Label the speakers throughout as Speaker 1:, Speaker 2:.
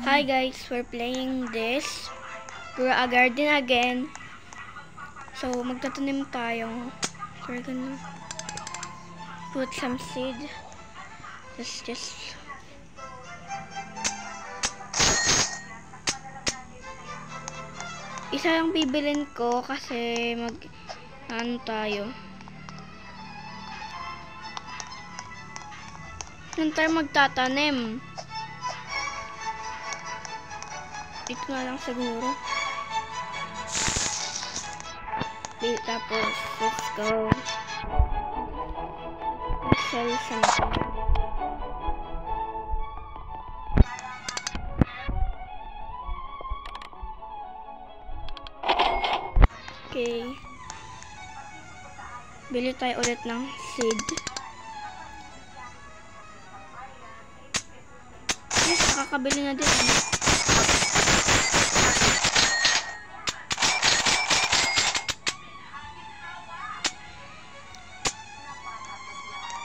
Speaker 1: Hi guys, we're playing this Grow a Garden again. So magtatanim tayo. So we're gonna put some seed. Let's just isa lang bibilin ko kasi ano tayo. Saan tayo magtatanim? Ito na lang siguro. Tapos, let's go. Sell something. Okay. Bili tayo ulit ng seed. Yes, nakakabili na din.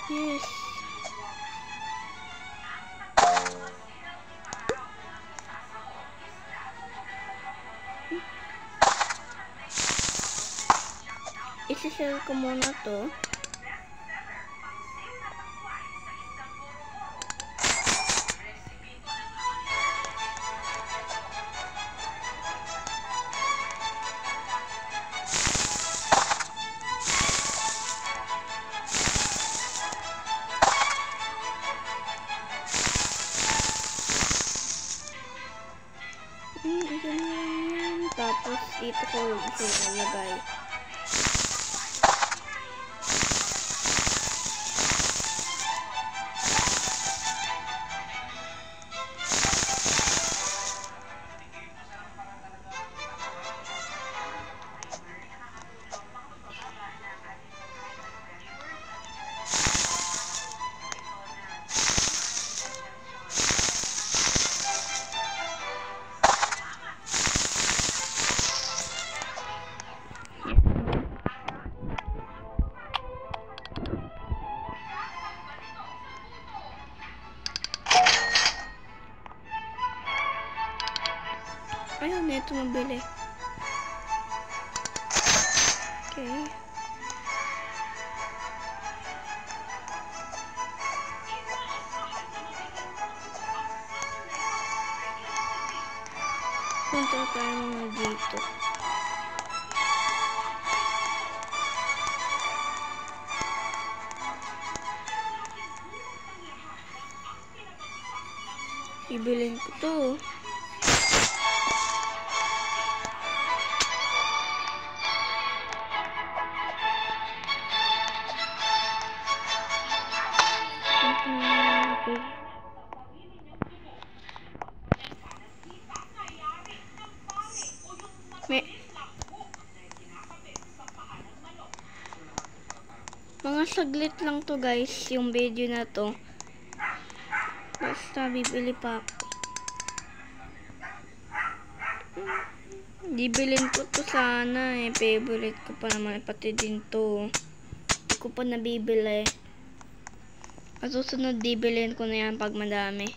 Speaker 1: Yes. Isisell ko muna to. Tapos dito ko ilalagay. Ayun, ito mabili. Okay. Punta tayo mga dito. Ibilin ko to. Mga saglit lang to guys, yung video na to. Basta bibili pa ako. Bibilin ko to sana eh. Favorite ko pa naman. Pati din to. Hindi ko pa nabibili. At susunod bibilin ko na yan pag madami.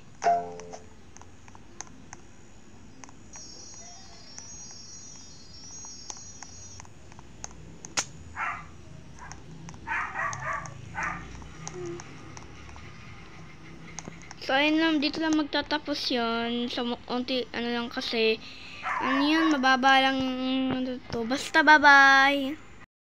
Speaker 1: So, ayun lang. Dito lang magtatapos yun. So, unti, ano lang kasi. Ano yun, mababa lang. Ano to. Basta, bye-bye!